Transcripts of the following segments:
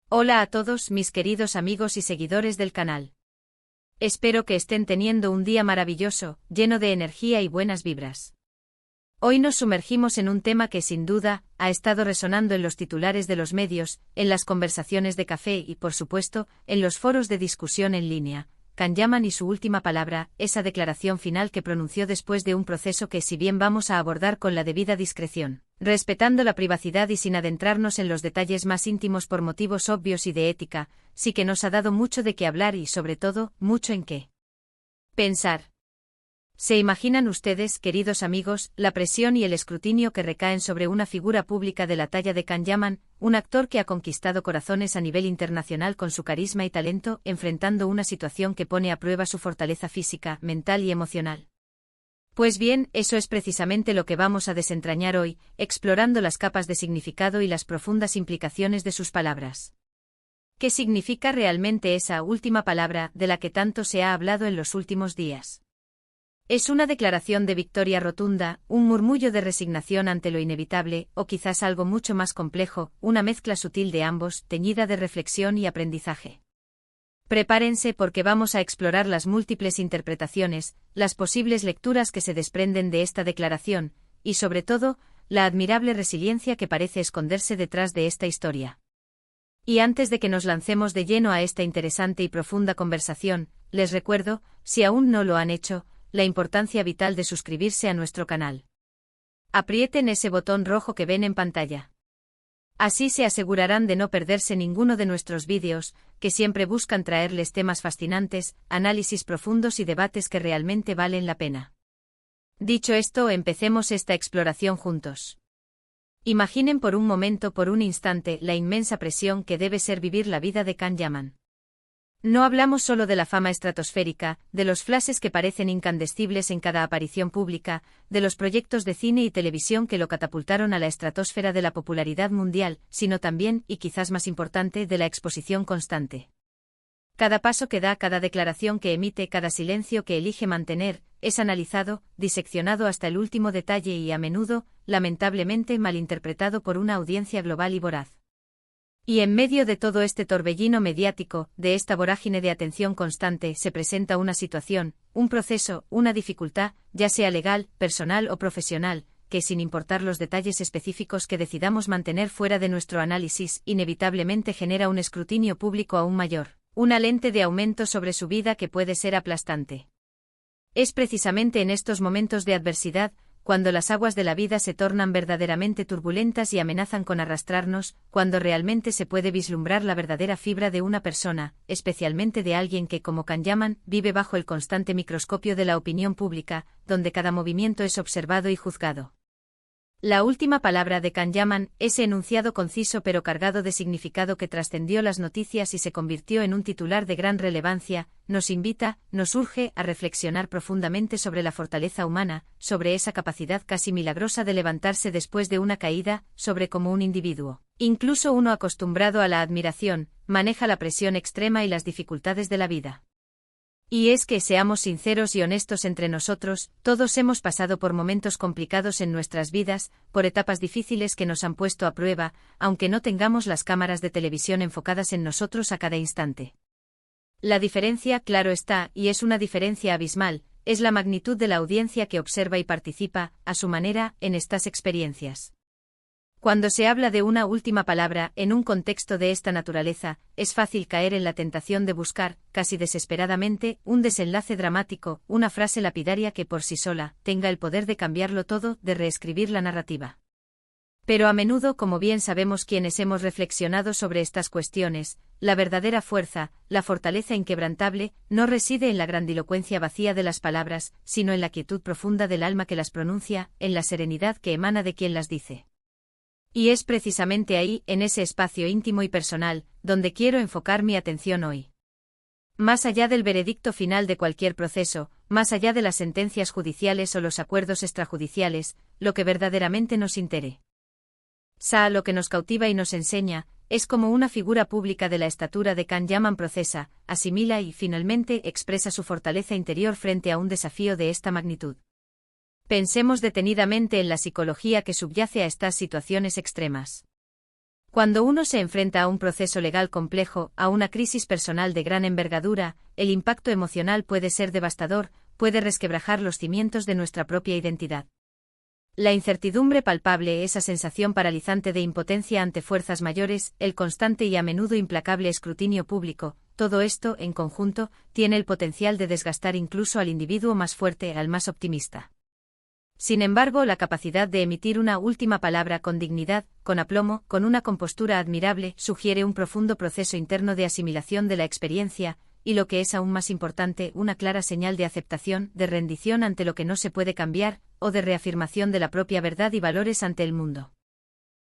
Hola a todos mis queridos amigos y seguidores del canal. Espero que estén teniendo un día maravilloso, lleno de energía y buenas vibras. Hoy nos sumergimos en un tema que sin duda ha estado resonando en los titulares de los medios, en las conversaciones de café y por supuesto, en los foros de discusión en línea. Can Yaman y su última palabra, esa declaración final que pronunció después de un proceso que si bien vamos a abordar con la debida discreción, respetando la privacidad y sin adentrarnos en los detalles más íntimos por motivos obvios y de ética, sí que nos ha dado mucho de qué hablar y sobre todo, mucho en qué pensar. ¿Se imaginan ustedes, queridos amigos, la presión y el escrutinio que recaen sobre una figura pública de la talla de Can Yaman, un actor que ha conquistado corazones a nivel internacional con su carisma y talento, enfrentando una situación que pone a prueba su fortaleza física, mental y emocional? Pues bien, eso es precisamente lo que vamos a desentrañar hoy, explorando las capas de significado y las profundas implicaciones de sus palabras. ¿Qué significa realmente esa última palabra de la que tanto se ha hablado en los últimos días? ¿Es una declaración de victoria rotunda, un murmullo de resignación ante lo inevitable, o quizás algo mucho más complejo, una mezcla sutil de ambos, teñida de reflexión y aprendizaje? Prepárense porque vamos a explorar las múltiples interpretaciones, las posibles lecturas que se desprenden de esta declaración, y sobre todo, la admirable resiliencia que parece esconderse detrás de esta historia. Y antes de que nos lancemos de lleno a esta interesante y profunda conversación, les recuerdo, si aún no lo han hecho, la importancia vital de suscribirse a nuestro canal. Aprieten ese botón rojo que ven en pantalla. Así se asegurarán de no perderse ninguno de nuestros vídeos, que siempre buscan traerles temas fascinantes, análisis profundos y debates que realmente valen la pena. Dicho esto, empecemos esta exploración juntos. Imaginen por un momento, por un instante, la inmensa presión que debe ser vivir la vida de Can Yaman. No hablamos solo de la fama estratosférica, de los flashes que parecen incandescibles en cada aparición pública, de los proyectos de cine y televisión que lo catapultaron a la estratosfera de la popularidad mundial, sino también, y quizás más importante, de la exposición constante. Cada paso que da, cada declaración que emite, cada silencio que elige mantener, es analizado, diseccionado hasta el último detalle y a menudo, lamentablemente, malinterpretado por una audiencia global y voraz. Y en medio de todo este torbellino mediático, de esta vorágine de atención constante, se presenta una situación, un proceso, una dificultad, ya sea legal, personal o profesional, que sin importar los detalles específicos que decidamos mantener fuera de nuestro análisis, inevitablemente genera un escrutinio público aún mayor, una lente de aumento sobre su vida que puede ser aplastante. Es precisamente en estos momentos de adversidad, cuando las aguas de la vida se tornan verdaderamente turbulentas y amenazan con arrastrarnos, cuando realmente se puede vislumbrar la verdadera fibra de una persona, especialmente de alguien que, como Can Yaman, vive bajo el constante microscopio de la opinión pública, donde cada movimiento es observado y juzgado. La última palabra de Can Yaman, ese enunciado conciso pero cargado de significado que trascendió las noticias y se convirtió en un titular de gran relevancia, nos invita, nos urge a reflexionar profundamente sobre la fortaleza humana, sobre esa capacidad casi milagrosa de levantarse después de una caída, sobre cómo un individuo, incluso uno acostumbrado a la admiración, maneja la presión extrema y las dificultades de la vida. Y es que, seamos sinceros y honestos entre nosotros, todos hemos pasado por momentos complicados en nuestras vidas, por etapas difíciles que nos han puesto a prueba, aunque no tengamos las cámaras de televisión enfocadas en nosotros a cada instante. La diferencia, claro está, y es una diferencia abismal, es la magnitud de la audiencia que observa y participa, a su manera, en estas experiencias. Cuando se habla de una última palabra, en un contexto de esta naturaleza, es fácil caer en la tentación de buscar, casi desesperadamente, un desenlace dramático, una frase lapidaria que por sí sola, tenga el poder de cambiarlo todo, de reescribir la narrativa. Pero a menudo, como bien sabemos quienes hemos reflexionado sobre estas cuestiones, la verdadera fuerza, la fortaleza inquebrantable, no reside en la grandilocuencia vacía de las palabras, sino en la quietud profunda del alma que las pronuncia, en la serenidad que emana de quien las dice. Y es precisamente ahí, en ese espacio íntimo y personal, donde quiero enfocar mi atención hoy. Más allá del veredicto final de cualquier proceso, más allá de las sentencias judiciales o los acuerdos extrajudiciales, lo que verdaderamente nos interesa, lo que nos cautiva y nos enseña, es como una figura pública de la estatura de Can Yaman procesa, asimila y, finalmente, expresa su fortaleza interior frente a un desafío de esta magnitud. Pensemos detenidamente en la psicología que subyace a estas situaciones extremas. Cuando uno se enfrenta a un proceso legal complejo, a una crisis personal de gran envergadura, el impacto emocional puede ser devastador, puede resquebrajar los cimientos de nuestra propia identidad. La incertidumbre palpable, esa sensación paralizante de impotencia ante fuerzas mayores, el constante y a menudo implacable escrutinio público, todo esto, en conjunto, tiene el potencial de desgastar incluso al individuo más fuerte, al más optimista. Sin embargo, la capacidad de emitir una última palabra con dignidad, con aplomo, con una compostura admirable, sugiere un profundo proceso interno de asimilación de la experiencia, y lo que es aún más importante, una clara señal de aceptación, de rendición ante lo que no se puede cambiar, o de reafirmación de la propia verdad y valores ante el mundo.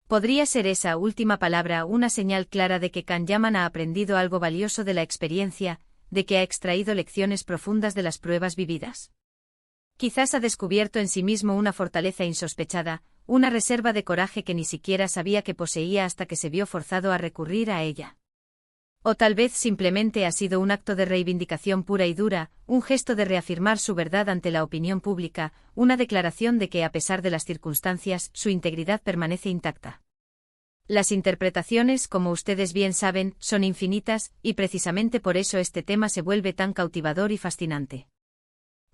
¿Podría ser esa última palabra una señal clara de que Kahneman ha aprendido algo valioso de la experiencia, de que ha extraído lecciones profundas de las pruebas vividas? Quizás ha descubierto en sí mismo una fortaleza insospechada, una reserva de coraje que ni siquiera sabía que poseía hasta que se vio forzado a recurrir a ella. O tal vez simplemente ha sido un acto de reivindicación pura y dura, un gesto de reafirmar su verdad ante la opinión pública, una declaración de que a pesar de las circunstancias, su integridad permanece intacta. Las interpretaciones, como ustedes bien saben, son infinitas, y precisamente por eso este tema se vuelve tan cautivador y fascinante.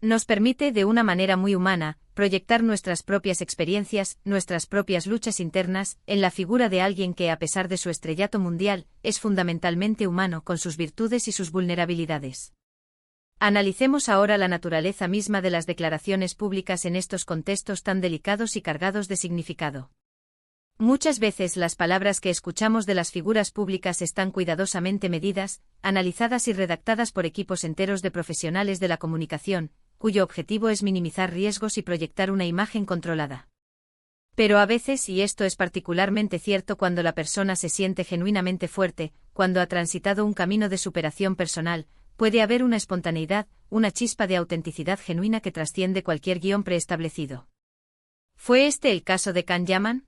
Nos permite, de una manera muy humana, proyectar nuestras propias experiencias, nuestras propias luchas internas, en la figura de alguien que, a pesar de su estrellato mundial, es fundamentalmente humano con sus virtudes y sus vulnerabilidades. Analicemos ahora la naturaleza misma de las declaraciones públicas en estos contextos tan delicados y cargados de significado. Muchas veces las palabras que escuchamos de las figuras públicas están cuidadosamente medidas, analizadas y redactadas por equipos enteros de profesionales de la comunicación, cuyo objetivo es minimizar riesgos y proyectar una imagen controlada. Pero a veces, y esto es particularmente cierto cuando la persona se siente genuinamente fuerte, cuando ha transitado un camino de superación personal, puede haber una espontaneidad, una chispa de autenticidad genuina que trasciende cualquier guión preestablecido. ¿Fue este el caso de Kahneman?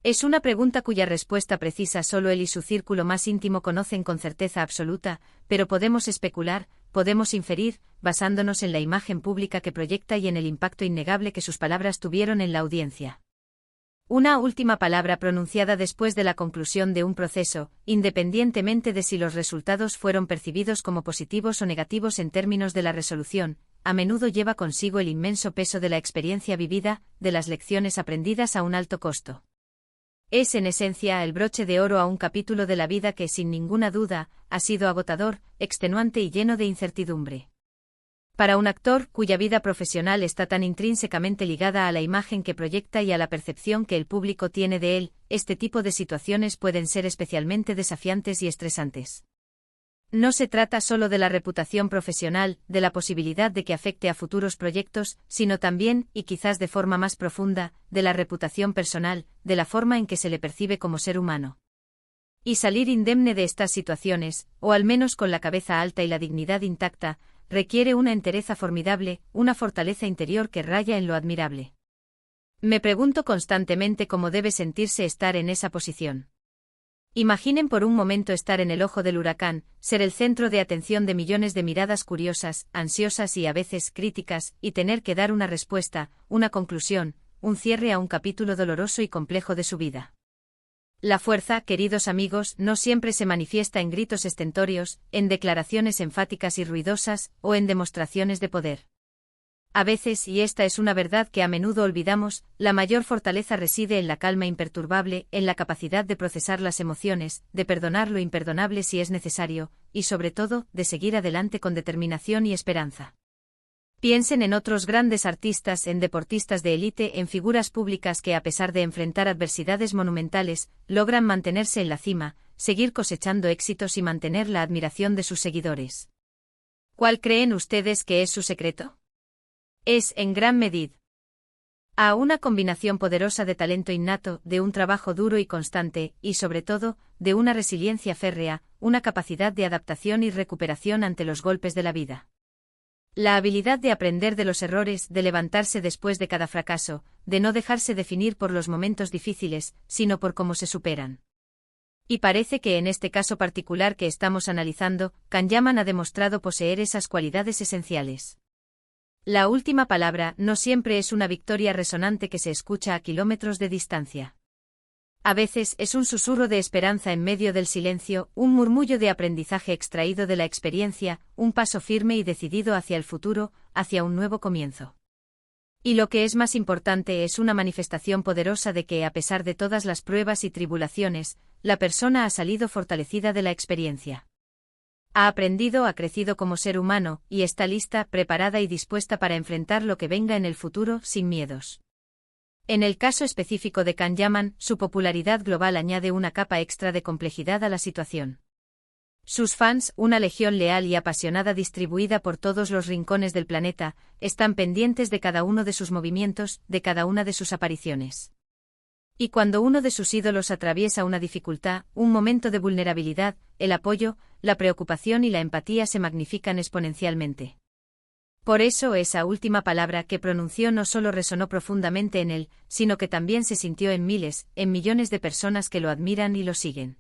Es una pregunta cuya respuesta precisa solo él y su círculo más íntimo conocen con certeza absoluta, pero podemos especular, podemos inferir, basándonos en la imagen pública que proyecta y en el impacto innegable que sus palabras tuvieron en la audiencia. Una última palabra pronunciada después de la conclusión de un proceso, independientemente de si los resultados fueron percibidos como positivos o negativos en términos de la resolución, a menudo lleva consigo el inmenso peso de la experiencia vivida, de las lecciones aprendidas a un alto costo. Es en esencia el broche de oro a un capítulo de la vida que, sin ninguna duda, ha sido agotador, extenuante y lleno de incertidumbre. Para un actor, cuya vida profesional está tan intrínsecamente ligada a la imagen que proyecta y a la percepción que el público tiene de él, este tipo de situaciones pueden ser especialmente desafiantes y estresantes. No se trata solo de la reputación profesional, de la posibilidad de que afecte a futuros proyectos, sino también, y quizás de forma más profunda, de la reputación personal, de la forma en que se le percibe como ser humano. Y salir indemne de estas situaciones, o al menos con la cabeza alta y la dignidad intacta, requiere una entereza formidable, una fortaleza interior que raya en lo admirable. Me pregunto constantemente cómo debe sentirse estar en esa posición. Imaginen por un momento estar en el ojo del huracán, ser el centro de atención de millones de miradas curiosas, ansiosas y a veces críticas, y tener que dar una respuesta, una conclusión, un cierre a un capítulo doloroso y complejo de su vida. La fuerza, queridos amigos, no siempre se manifiesta en gritos estentóreos, en declaraciones enfáticas y ruidosas, o en demostraciones de poder. A veces, y esta es una verdad que a menudo olvidamos, la mayor fortaleza reside en la calma imperturbable, en la capacidad de procesar las emociones, de perdonar lo imperdonable si es necesario, y sobre todo, de seguir adelante con determinación y esperanza. Piensen en otros grandes artistas, en deportistas de élite, en figuras públicas que a pesar de enfrentar adversidades monumentales, logran mantenerse en la cima, seguir cosechando éxitos y mantener la admiración de sus seguidores. ¿Cuál creen ustedes que es su secreto? Es, en gran medida, a una combinación poderosa de talento innato, de un trabajo duro y constante, y sobre todo, de una resiliencia férrea, una capacidad de adaptación y recuperación ante los golpes de la vida. La habilidad de aprender de los errores, de levantarse después de cada fracaso, de no dejarse definir por los momentos difíciles, sino por cómo se superan. Y parece que en este caso particular que estamos analizando, Kahneman ha demostrado poseer esas cualidades esenciales. La última palabra no siempre es una victoria resonante que se escucha a kilómetros de distancia. A veces es un susurro de esperanza en medio del silencio, un murmullo de aprendizaje extraído de la experiencia, un paso firme y decidido hacia el futuro, hacia un nuevo comienzo. Y lo que es más importante es una manifestación poderosa de que, a pesar de todas las pruebas y tribulaciones, la persona ha salido fortalecida de la experiencia. Ha aprendido, ha crecido como ser humano, y está lista, preparada y dispuesta para enfrentar lo que venga en el futuro, sin miedos. En el caso específico de Can Yaman, su popularidad global añade una capa extra de complejidad a la situación. Sus fans, una legión leal y apasionada distribuida por todos los rincones del planeta, están pendientes de cada uno de sus movimientos, de cada una de sus apariciones. Y cuando uno de sus ídolos atraviesa una dificultad, un momento de vulnerabilidad, el apoyo, la preocupación y la empatía se magnifican exponencialmente. Por eso esa última palabra que pronunció no solo resonó profundamente en él, sino que también se sintió en miles, en millones de personas que lo admiran y lo siguen.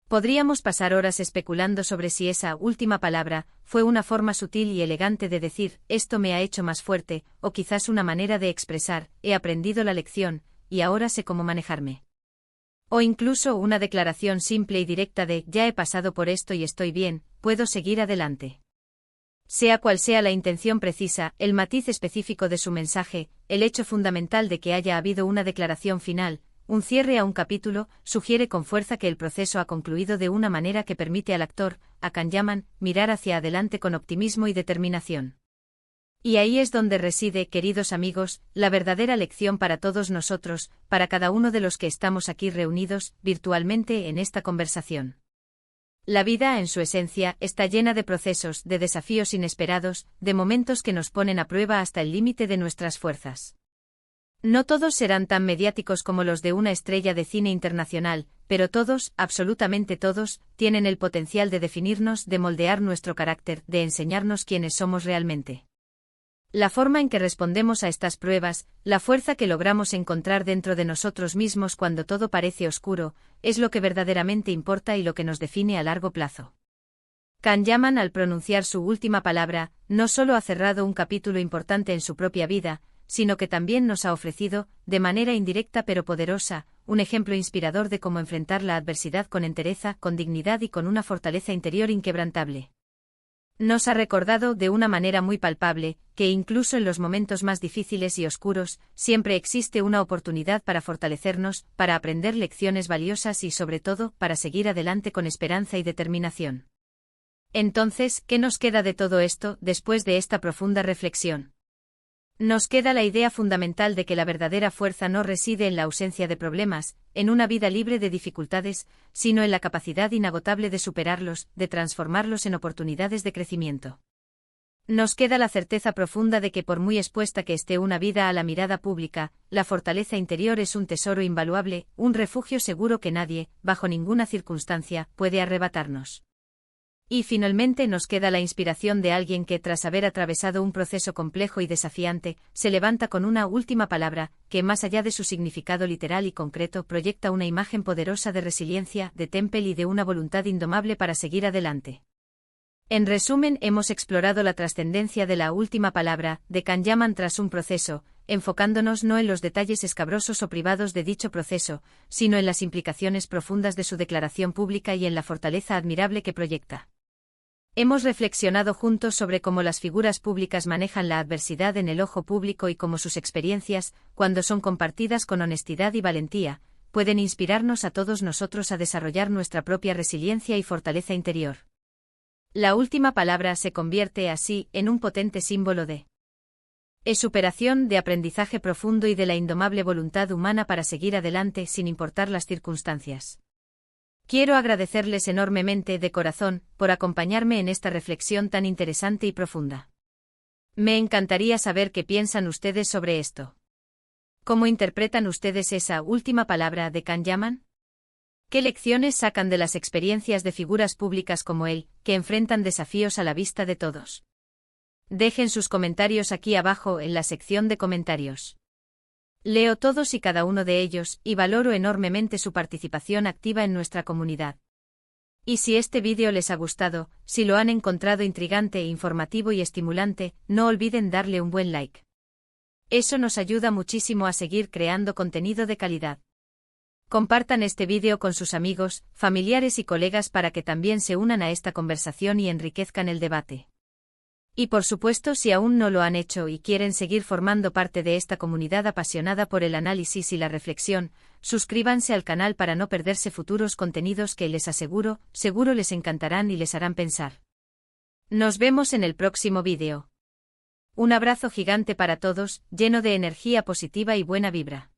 Podríamos pasar horas especulando sobre si esa última palabra fue una forma sutil y elegante de decir, esto me ha hecho más fuerte, o quizás una manera de expresar, he aprendido la lección, y ahora sé cómo manejarme. O incluso una declaración simple y directa de, ya he pasado por esto y estoy bien, puedo seguir adelante. Sea cual sea la intención precisa, el matiz específico de su mensaje, el hecho fundamental de que haya habido una declaración final, un cierre a un capítulo, sugiere con fuerza que el proceso ha concluido de una manera que permite al actor, a Can Yaman, mirar hacia adelante con optimismo y determinación. Y ahí es donde reside, queridos amigos, la verdadera lección para todos nosotros, para cada uno de los que estamos aquí reunidos, virtualmente en esta conversación. La vida, en su esencia, está llena de procesos, de desafíos inesperados, de momentos que nos ponen a prueba hasta el límite de nuestras fuerzas. No todos serán tan mediáticos como los de una estrella de cine internacional, pero todos, absolutamente todos, tienen el potencial de definirnos, de moldear nuestro carácter, de enseñarnos quiénes somos realmente. La forma en que respondemos a estas pruebas, la fuerza que logramos encontrar dentro de nosotros mismos cuando todo parece oscuro, es lo que verdaderamente importa y lo que nos define a largo plazo. Can Yaman, al pronunciar su última palabra, no solo ha cerrado un capítulo importante en su propia vida, sino que también nos ha ofrecido, de manera indirecta pero poderosa, un ejemplo inspirador de cómo enfrentar la adversidad con entereza, con dignidad y con una fortaleza interior inquebrantable. Nos ha recordado de una manera muy palpable, que incluso en los momentos más difíciles y oscuros, siempre existe una oportunidad para fortalecernos, para aprender lecciones valiosas y sobre todo, para seguir adelante con esperanza y determinación. Entonces, ¿qué nos queda de todo esto, después de esta profunda reflexión? Nos queda la idea fundamental de que la verdadera fuerza no reside en la ausencia de problemas, en una vida libre de dificultades, sino en la capacidad inagotable de superarlos, de transformarlos en oportunidades de crecimiento. Nos queda la certeza profunda de que por muy expuesta que esté una vida a la mirada pública, la fortaleza interior es un tesoro invaluable, un refugio seguro que nadie, bajo ninguna circunstancia, puede arrebatarnos. Y finalmente nos queda la inspiración de alguien que, tras haber atravesado un proceso complejo y desafiante, se levanta con una última palabra, que más allá de su significado literal y concreto proyecta una imagen poderosa de resiliencia, de temple y de una voluntad indomable para seguir adelante. En resumen, hemos explorado la trascendencia de la última palabra, de Can Yaman tras un proceso, enfocándonos no en los detalles escabrosos o privados de dicho proceso, sino en las implicaciones profundas de su declaración pública y en la fortaleza admirable que proyecta. Hemos reflexionado juntos sobre cómo las figuras públicas manejan la adversidad en el ojo público y cómo sus experiencias, cuando son compartidas con honestidad y valentía, pueden inspirarnos a todos nosotros a desarrollar nuestra propia resiliencia y fortaleza interior. La última palabra se convierte así en un potente símbolo de superación, de aprendizaje profundo y de la indomable voluntad humana para seguir adelante sin importar las circunstancias. Quiero agradecerles enormemente de corazón por acompañarme en esta reflexión tan interesante y profunda. Me encantaría saber qué piensan ustedes sobre esto. ¿Cómo interpretan ustedes esa última palabra de Can Yaman? ¿Qué lecciones sacan de las experiencias de figuras públicas como él, que enfrentan desafíos a la vista de todos? Dejen sus comentarios aquí abajo en la sección de comentarios. Leo todos y cada uno de ellos, y valoro enormemente su participación activa en nuestra comunidad. Y si este vídeo les ha gustado, si lo han encontrado intrigante, informativo y estimulante, no olviden darle un buen like. Eso nos ayuda muchísimo a seguir creando contenido de calidad. Compartan este vídeo con sus amigos, familiares y colegas para que también se unan a esta conversación y enriquezcan el debate. Y por supuesto, si aún no lo han hecho y quieren seguir formando parte de esta comunidad apasionada por el análisis y la reflexión, suscríbanse al canal para no perderse futuros contenidos que les aseguro, seguro les encantarán y les harán pensar. Nos vemos en el próximo vídeo. Un abrazo gigante para todos, lleno de energía positiva y buena vibra.